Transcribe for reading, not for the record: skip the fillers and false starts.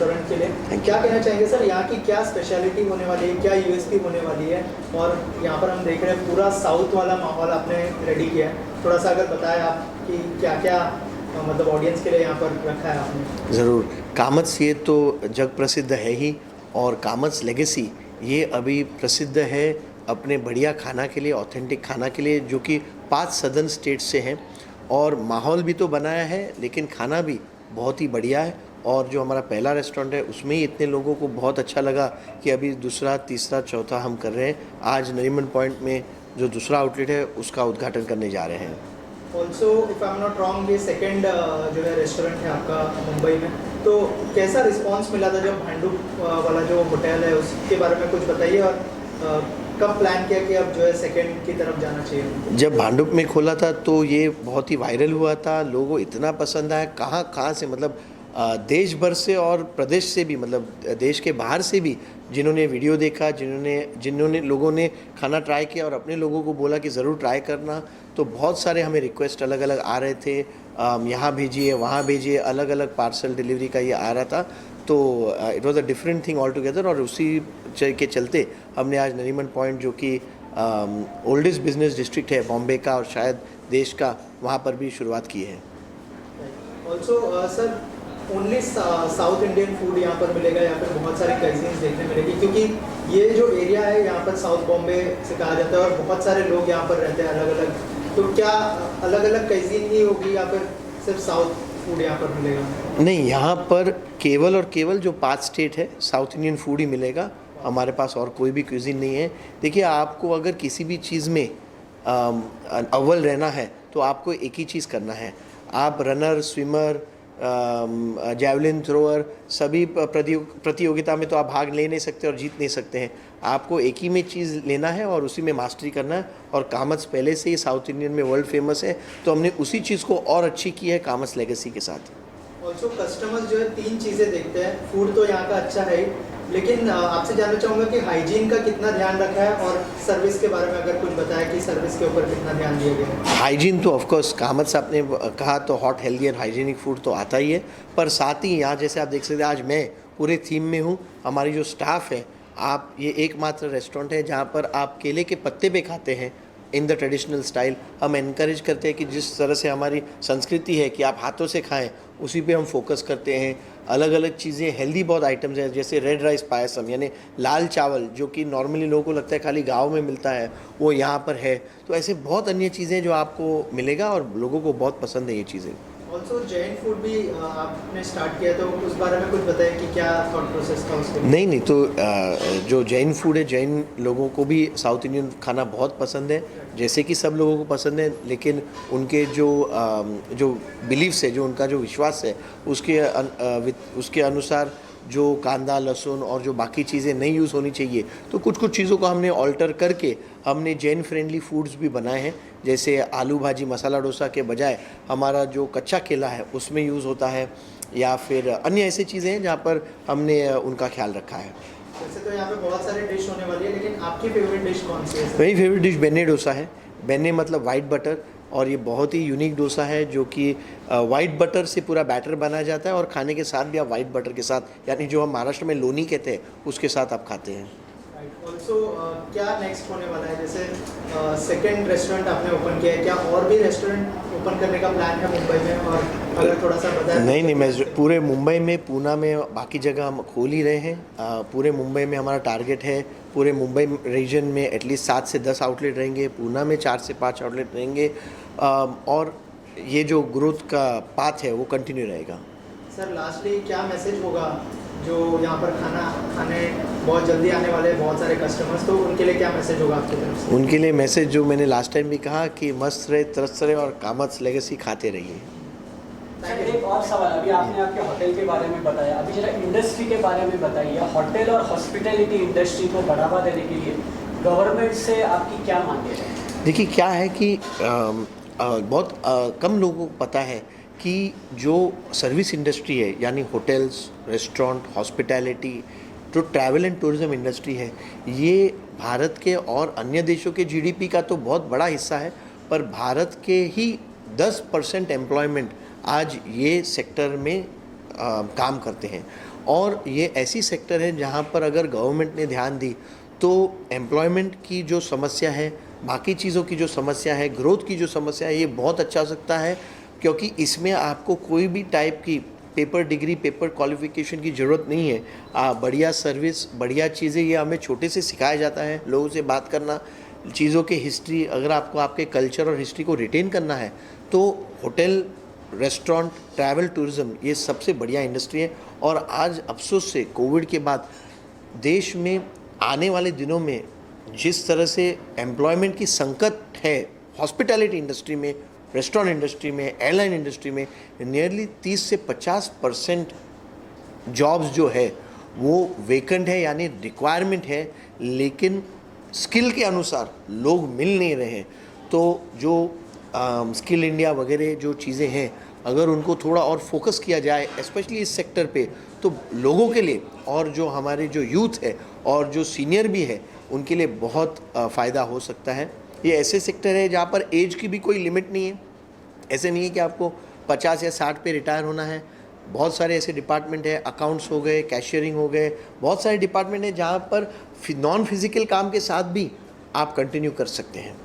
Restaurant के लिए। क्या कहना चाहेंगे सर, यहाँ की क्या स्पेशलिटी होने वाली है, क्या यूएसपी होने वाली है? और यहाँ पर हम देख रहे हैं पूरा साउथ वाला माहौल आपने रेडी किया है, थोड़ा सा अगर बताएं आप कि क्या क्या मतलब ऑडियंस के लिए यहाँ पर रखा है आपने। ज़रूर। कामत्स ये तो जग प्रसिद्ध है ही, और कामत्स लेगेसी ये अभी प्रसिद्ध है अपने बढ़िया खाना के लिए, ऑथेंटिक खाना के लिए, जो कि 5 सदर्न स्टेट्स से हैं। और माहौल भी तो बनाया है, लेकिन खाना भी बहुत ही बढ़िया है। और जो हमारा पहला रेस्टोरेंट है उसमें ही इतने लोगों को बहुत अच्छा लगा कि अभी दूसरा, तीसरा, चौथा हम कर रहे हैं। आज नरीमन पॉइंट में जो दूसरा आउटलेट है उसका उद्घाटन करने जा रहे हैं। Also if I am not wrong, ये सेकेंड जो है रेस्टोरेंट है आपका मुंबई में, तो कैसा रिस्पांस मिला था जब भांडुप वाला जो होटल है उसके बारे में कुछ बताइए। और कब प्लान किया कि अब जो है सेकेंड की तरफ जाना चाहिए? जब भांडुप में खोला था तो ये बहुत ही वायरल हुआ था, लोगों को इतना पसंद आया, कहाँ कहाँ से, मतलब देश भर से और प्रदेश से भी, मतलब देश के बाहर से भी जिन्होंने वीडियो देखा, जिन्होंने लोगों ने खाना ट्राई किया और अपने लोगों को बोला कि ज़रूर ट्राई करना। तो बहुत सारे हमें रिक्वेस्ट अलग अलग आ रहे थे, यहाँ भेजिए, वहाँ भेजिए, अलग अलग पार्सल डिलीवरी का ये आ रहा था। तो it was a different thing all together. और उसी के चलते हमने आज नरीमन पॉइंट, जो कि ओल्डेस्ट बिजनेस डिस्ट्रिक्ट है बॉम्बे का और शायद देश का, वहाँ पर भी शुरुआत की है। Also sir, only south Indian food यहाँ पर मिलेगा या फिर बहुत सारी क्यूजीन्स देखने मिलेगी? क्योंकि ये जो एरिया है यहाँ पर साउथ बॉम्बे से कहा जाता है और बहुत सारे लोग यहाँ पर रहते हैं अलग अलग, तो क्या अलग अलग क्यूजीन ही होगी या फिर सिर्फ साउथ फूड यहाँ पर मिलेगा? नहीं, यहाँ पर केवल और केवल जो 5 स्टेट है साउथ इंडियन फूड ही मिलेगा। हमारे पास और कोई भी क्यूजीन नहीं है। देखिए, आपको अगर किसी भी चीज़ में अव्वल रहना है तो आपको एक ही चीज़ करना है। आप रनर, स्विमर, जैवलिन थ्रोअर, सभी प्रतियोगिता में तो आप भाग ले नहीं सकते और जीत नहीं सकते हैं। आपको एक ही में चीज़ लेना है और उसी में मास्टरी करना है। और कामत्स पहले से ही साउथ इंडियन में वर्ल्ड फेमस है, तो हमने उसी चीज़ को और अच्छी की है कामत्स लेगेसी के साथ। ऑल्सो कस्टमर्स जो है 3 चीज़ें देखते हैं, फूड तो यहाँ का अच्छा है ही, लेकिन आपसे जानना चाहूँगा कि हाइजीन का कितना ध्यान रखा है और सर्विस के बारे में अगर कुछ बताया कि सर्विस के ऊपर कितना ध्यान दिया गया है। हाइजीन तो ऑफकोर्स कामत्स आपने कहा तो हॉट, हेल्दी और हाइजीनिक फूड तो आता ही है, पर साथ ही यहाँ जैसे आप देख सकते हैं आज मैं पूरे थीम में हूँ। हमारी जो स्टाफ है, आप ये एकमात्र रेस्टोरेंट है जहाँ पर आप केले के पत्ते पे खाते हैं इन द ट्रेडिशनल स्टाइल। हम इनकरेज करते हैं कि जिस तरह से हमारी संस्कृति है कि आप हाथों से खाएं, उसी पे हम फोकस करते हैं। अलग अलग चीज़ें, हेल्दी बहुत आइटम्स हैं, जैसे रेड राइस पायसम यानी लाल चावल, जो कि नॉर्मली लोगों को लगता है खाली गाँव में मिलता है, वो यहाँ पर है। तो ऐसे बहुत अन्य चीज़ें जो आपको मिलेगा और लोगों को बहुत पसंद है ये चीज़ें। ऑल्सो जैन फूड भी आपने स्टार्ट किया, तो उस बारे में कुछ बताइए कि क्या थॉट प्रोसेस था उसके? नहीं, तो जो जैन फूड है, जैन लोगों को भी साउथ इंडियन खाना बहुत पसंद है, जैसे कि सब लोगों को पसंद है। लेकिन उनके जो बिलीव्स है, जो उनका जो विश्वास है, उसके अनुसार जो कांदा, लहसुन और जो बाकी चीज़ें नहीं यूज़ होनी चाहिए, तो कुछ चीज़ों को हमने ऑल्टर करके हमने जैन फ्रेंडली फूड्स भी बनाए हैं। जैसे आलू भाजी मसाला डोसा के बजाय हमारा जो कच्चा केला है उसमें यूज़ होता है, या फिर अन्य ऐसी चीज़ें हैं जहाँ पर हमने उनका ख्याल रखा है। वैसे तो यहाँ पे बहुत सारे डिश होने वाली है, लेकिन आपकी फेवरेट डिश कौन सी है? मेरी फेवरेट डिश बेन्ने डोसा है। बेन्ने मतलब वाइट बटर, और ये बहुत ही यूनिक डोसा है जो कि वाइट बटर से पूरा बैटर बनाया जाता है और खाने के साथ भी आप वाइट बटर के साथ, यानी जो हम महाराष्ट्र में लोनी कहते हैं, उसके साथ आप खाते हैं। ऑल्सो क्या नेक्स्ट होने वाला है? जैसे सेकंड रेस्टोरेंट आपने ओपन किया है, क्या और भी रेस्टोरेंट ओपन करने का प्लान है मुंबई में? और अगर थोड़ा सा बताएं। नहीं, मैं पूरे मुंबई में, पूना में, बाकी जगह हम खोल ही रहे हैं। पूरे मुंबई में हमारा टारगेट है, पूरे मुंबई रीजन में एटलीस्ट 7 से 10 आउटलेट रहेंगे, पूना में 4 से 5 आउटलेट रहेंगे, और ये जो ग्रोथ का पाथ है वो कंटिन्यू रहेगा। सर लास्टली क्या मैसेज होगा जो यहाँ पर खाना खाने बहुत जल्दी आने वाले बहुत सारे कस्टमर्स, तो उनके लिए क्या मैसेज होगा आपकी तरफ से? उनके लिए मैसेज जो मैंने लास्ट टाइम भी कहा कि मस्त रहे, तरस रहे और कामत्स लेगेसी खाते रहिए। सर एक और सवाल, अभी आपने आपके होटल के बारे में बताया, अभी जरा इंडस्ट्री के बारे में बताइए। होटल और हॉस्पिटैलिटी इंडस्ट्री को बढ़ावा देने के लिए गवर्नमेंट से आपकी क्या मांगे हैं? देखिए, क्या है कि बहुत कम लोगों को पता है कि जो सर्विस इंडस्ट्री है, यानी होटल्स, रेस्टोरेंट, हॉस्पिटैलिटी, जो ट्रैवल एंड टूरिज़्म इंडस्ट्री है, ये भारत के और अन्य देशों के जीडीपी का तो बहुत बड़ा हिस्सा है, पर भारत के ही 10% एम्प्लॉयमेंट आज ये सेक्टर में काम करते हैं। और ये ऐसी सेक्टर है जहाँ पर अगर गवर्नमेंट ने ध्यान दी तो एम्प्लॉयमेंट की जो समस्या है, बाकी चीज़ों की जो समस्या है, ग्रोथ की जो समस्या है, ये बहुत अच्छा हो सकता है, क्योंकि इसमें आपको कोई भी टाइप की पेपर डिग्री, पेपर क्वालिफिकेशन की ज़रूरत नहीं है। बढ़िया सर्विस, बढ़िया चीज़ें ये हमें छोटे से सिखाया जाता है, लोगों से बात करना, चीज़ों के हिस्ट्री, अगर आपको आपके कल्चर और हिस्ट्री को रिटेन करना है तो होटल, रेस्टोरेंट, ट्रैवल, टूरिज़्म ये सबसे बढ़िया इंडस्ट्री है। और आज अफसोस से कोविड के बाद देश में आने वाले दिनों में जिस तरह से एम्प्लॉयमेंट की संकट है, हॉस्पिटैलिटी इंडस्ट्री में, रेस्टोरेंट इंडस्ट्री में, एयरलाइन इंडस्ट्री में नियरली 30 से 50% जॉब्स जो है वो वेकेंट है, यानी रिक्वायरमेंट है, लेकिन स्किल के अनुसार लोग मिल नहीं रहे हैं। तो जो स्किल इंडिया वगैरह जो चीज़ें हैं, अगर उनको थोड़ा और फोकस किया जाए स्पेशली इस सेक्टर पे, तो लोगों के लिए और जो हमारे जो यूथ है और जो सीनियर भी है उनके लिए बहुत फ़ायदा हो सकता है। ये ऐसे सेक्टर है जहाँ पर एज की भी कोई लिमिट नहीं है। ऐसे नहीं है कि आपको 50 या 60 पे रिटायर होना है। बहुत सारे ऐसे डिपार्टमेंट है, अकाउंट्स हो गए, कैशियरिंग हो गए, बहुत सारे डिपार्टमेंट है जहाँ पर नॉन फिजिकल काम के साथ भी आप कंटिन्यू कर सकते हैं।